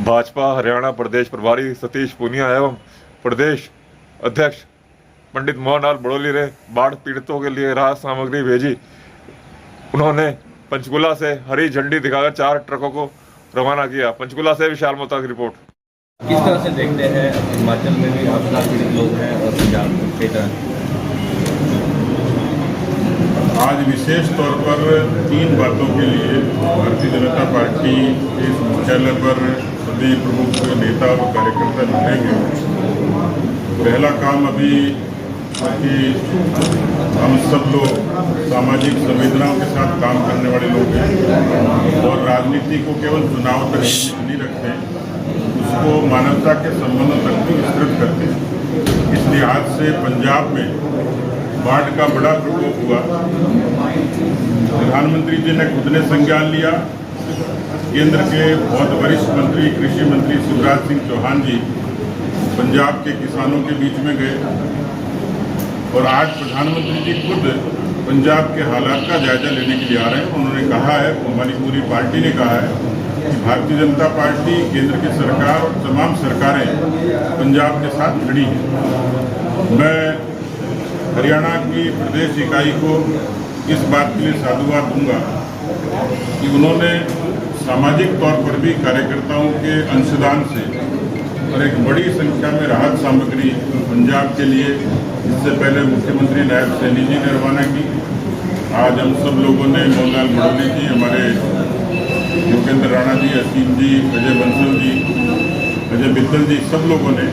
भाजपा हरियाणा प्रदेश प्रभारी सतीश पूनिया एवं प्रदेश अध्यक्ष पंडित मोहनलाल बड़ोली ने बाढ़ पीड़ितों के लिए राहत सामग्री भेजी। उन्होंने पंचकुला से हरी झंडी दिखाकर 4 ट्रकों को रवाना किया। पंचकुला से विशाल मोहता की रिपोर्ट। किस तरह से देखते हैं हिमाचल में भी आपदा पीड़ित लोग हैं और पंजाब में कई तरह? आज विशेष तौर पर 3 बातों के लिए भारतीय जनता पार्टी के इस मुख्यालय पर सभी प्रमुख नेता और कार्यकर्ता जुटेंगे। पहला काम अभी कि हम सब लोग सामाजिक संवेदनाओं के साथ काम करने वाले लोग हैं और राजनीति को केवल चुनाव तक नहीं रखते, उसको मानवता के संबंधों तक भी विस्तृत करते हैं। इसलिए आज से पंजाब में बाढ़ का बड़ा प्रकोप हुआ। प्रधानमंत्री जी ने खुद ने संज्ञान लिया। केंद्र के बहुत वरिष्ठ मंत्री कृषि मंत्री शिवराज सिंह चौहान जी पंजाब के किसानों के बीच में गए और आज प्रधानमंत्री जी खुद पंजाब के हालात का जायजा लेने के लिए आ रहे हैं। उन्होंने कहा है, हमारी पूरी पार्टी ने कहा है कि भारतीय जनता पार्टी, केंद्र की सरकार और तमाम सरकारें पंजाब के साथ खड़ी हैं। मैं हरियाणा की प्रदेश इकाई को इस बात के लिए साधुवाद दूंगा कि उन्होंने सामाजिक तौर पर भी कार्यकर्ताओं के अंशदान से और एक बड़ी संख्या में राहत सामग्री पंजाब के लिए इससे पहले मुख्यमंत्री नायब सैनी जी ने रवाना की। आज हम सब लोगों ने मोहनलाल बड़ोली जी, हमारे योगेंद्र राणा जी, असीम जी, अजय बंसल जी, अजय मित्तल जी, सब लोगों ने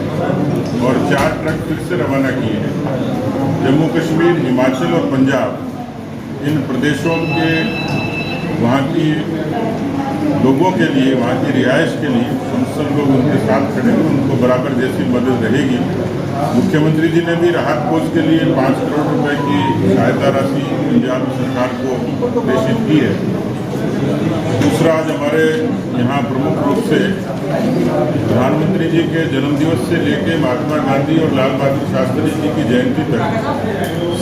और 4 ट्रक फिर से रवाना किए हैं। जम्मू कश्मीर, हिमाचल और पंजाब, इन प्रदेशों के वहाँ की लोगों के लिए, वहाँ की रिहाइश के लिए हम सब लोग उनके साथ खड़े हैं। उनको बराबर जैसी मदद रहेगी। मुख्यमंत्री जी ने भी राहत कोष के लिए 5 करोड़ रुपए की सहायता राशि पंजाब सरकार को प्रेषित की है। दूसरा, आज हमारे यहाँ प्रमुख रूप से प्रधानमंत्री जी के जन्मदिवस से लेकर महात्मा गांधी और लाल बहादुर शास्त्री जी की जयंती तक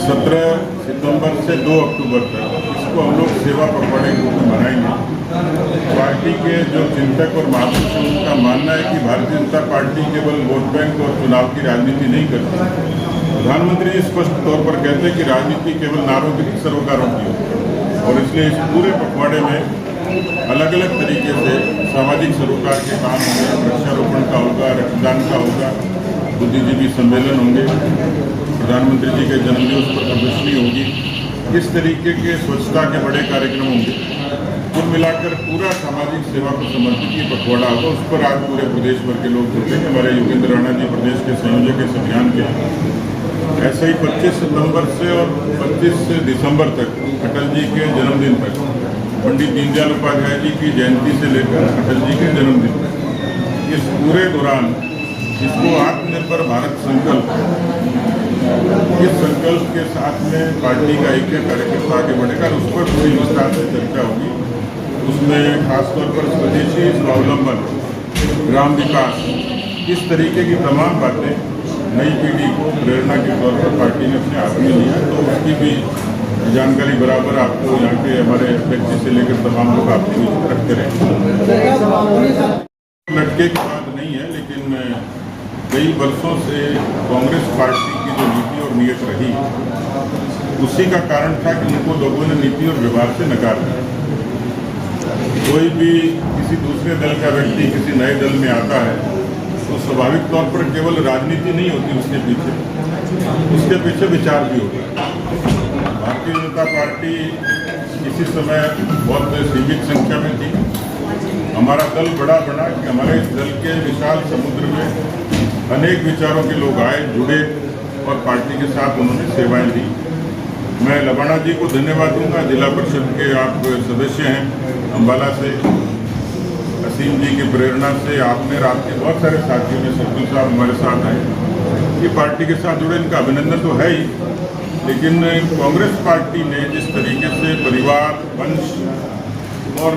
17 सितंबर से 2 अक्टूबर तक इसको हम लोग सेवा पखवाड़े के रूप में मनाएंगे। पार्टी के जो चिंतक और महापुरुष हैं उनका मानना है कि भारतीय जनता पार्टी केवल वोट बैंक और चुनाव की राजनीति नहीं करती। प्रधानमंत्री जी स्पष्ट तौर पर कहते हैं कि राजनीति केवल नारों की सरोकारों की होती है और इसलिए इस पूरे पखवाड़े में अलग अलग तरीके से सामाजिक सरोकार के काम होंगे, वृक्षारोपण का होगा, रक्तदान का होगा, बुद्धिजीवी सम्मेलन होंगे, प्रधानमंत्री जी के जन्मदिवस पर प्रदर्शनी होगी। इस तरीके के स्वच्छता के बड़े कार्यक्रम होंगे। कुल मिलाकर पूरा सामाजिक सेवा को समर्पित ये पखवाड़ा होगा। उस पर आज पूरे प्रदेश भर के लोग जुटेंगे। हमारे योगेंद्र राणा जी प्रदेश के संयोजक इस अभियान के। ऐसे ही 25 सितंबर से और 25 दिसंबर तक अटल जी के जन्मदिन तक, पंडित दीनदयाल उपाध्याय जी की जयंती से लेकर अटल जी के जन्मदिन तक, इस पूरे दौरान इसको आत्मनिर्भर भारत संकल्प, इस संकल्प के साथ में पार्टी का एक कार्यकर्ता आगे बढ़ेगा। उस पर पूरी विस्तार से चर्चा होगी। उसमें खासतौर पर स्वदेशी स्वावलंबन, ग्राम विकास, इस तरीके की तमाम बातें नई पीढ़ी को प्रेरणा के तौर पर पार्टी ने अपने हाथ में लिया। तो उसकी भी जानकारी बराबर आपको यहाँ के हमारे व्यक्ति से लेकर तमाम लोग आपके बीच रखते रहेंगे। लटके की बात नहीं है, लेकिन कई वर्षों से कांग्रेस पार्टी की जो नीति और नीयत रही, उसी का कारण था कि उनको लोगों ने नीति और व्यवहार से नकार दिया। कोई भी किसी दूसरे दल का व्यक्ति किसी नए दल में आता है तो स्वाभाविक तौर पर केवल राजनीति नहीं होती, उसके पीछे विचार भी होता है। भारतीय जनता पार्टी किसी समय बहुत सीमित संख्या में थी। हमारा दल बड़ा बना कि हमारे इस दल के विशाल समुद्र में अनेक विचारों के लोग आए, जुड़े और पार्टी के साथ उन्होंने सेवाएं दी। मैं लबाना जी को धन्यवाद दूंगा। जिला परिषद के आप सदस्य हैं अम्बाला से, असीम जी की प्रेरणा से आपने और आपके बहुत सारे साथियों ने, सतगुरु साहब हमारे साथ आए, ये पार्टी के साथ जुड़े, इनका अभिनंदन तो है ही। लेकिन कांग्रेस पार्टी ने जिस तरीके से परिवार, वंश और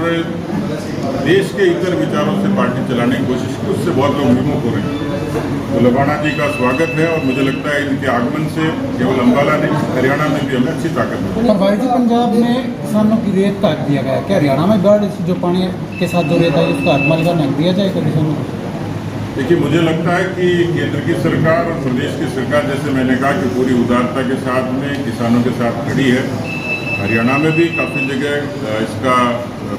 देश के इतर विचारों से पार्टी चलाने की कोशिश की, उससे बहुत लोग विमुख हो रहे हैं। तो लबाना जी का स्वागत है और मुझे लगता है इनके आगमन से केवल अम्बाला नहीं हरियाणा में भी हमें अच्छी ताकत मिलेगी। पर भाई जी पंजाब में किसानों की रेत काट दिया गया, क्या हरियाणा में बाढ़ जो पानी के साथ जो रेत है उसका हटमाल का नक दिया जाएगा किसानों को? देखिए, मुझे लगता है कि केंद्र की सरकार और प्रदेश की सरकार, जैसे मैंने कहा कि पूरी उदारता के साथ में किसानों के साथ खड़ी है। हरियाणा में भी काफ़ी जगह इसका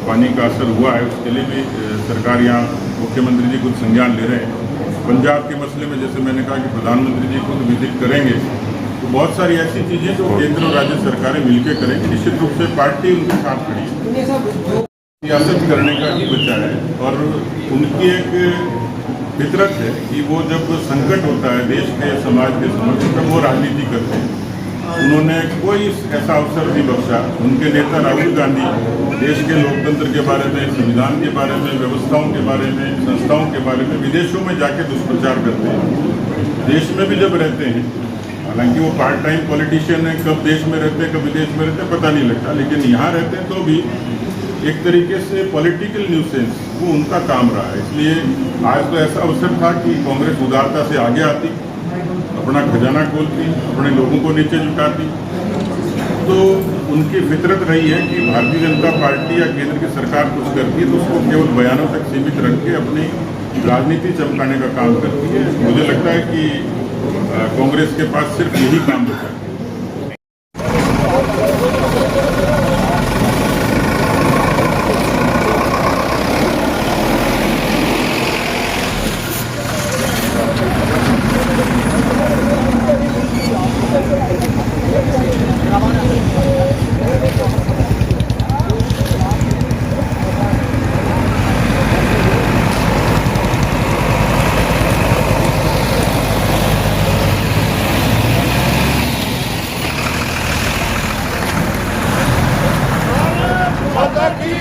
पानी का असर हुआ है, उसके लिए भी सरकार यहाँ मुख्यमंत्री जी कुछ संज्ञान ले रहे हैं। पंजाब के मसले में जैसे मैंने कहा कि प्रधानमंत्री जी खुद विजिट करेंगे, तो बहुत सारी ऐसी चीज़ें जो केंद्र और राज्य सरकारें मिलकर करेंगी। निश्चित रूप से पार्टी उनके साथ खड़ी है, सियासत करने का ही बचा है और उनकी एक फितरत है कि वो जब संकट होता है देश के समाज के समक्ष तब वो राजनीति करते हैं। उन्होंने कोई ऐसा अवसर नहीं बख्शा। उनके नेता राहुल गांधी देश के लोकतंत्र के बारे में, संविधान के बारे में, व्यवस्थाओं के बारे में, संस्थाओं के बारे में विदेशों में जाके दुष्प्रचार करते हैं। देश में भी जब रहते हैं, हालांकि वो पार्ट टाइम पॉलिटिशियन है, कब देश में रहते हैं कब विदेश में रहते हैं पता नहीं लगता, लेकिन यहाँ रहते हैं तो भी एक तरीके से पॉलिटिकल न्यूसेंस वो उनका काम रहा है। इसलिए आज तो ऐसा अवसर था कि कांग्रेस उदारता से आगे आती, अपना खजाना खोलती, अपने लोगों को नीचे झुकाती। तो उनकी फितरत रही है कि भारतीय जनता पार्टी या केंद्र की सरकार कुछ करती है तो उसको केवल बयानों तक सीमित रख के अपनी राजनीति चमकाने का काम करती है। मुझे लगता है कि कांग्रेस के पास सिर्फ यही काम बचा है। माता की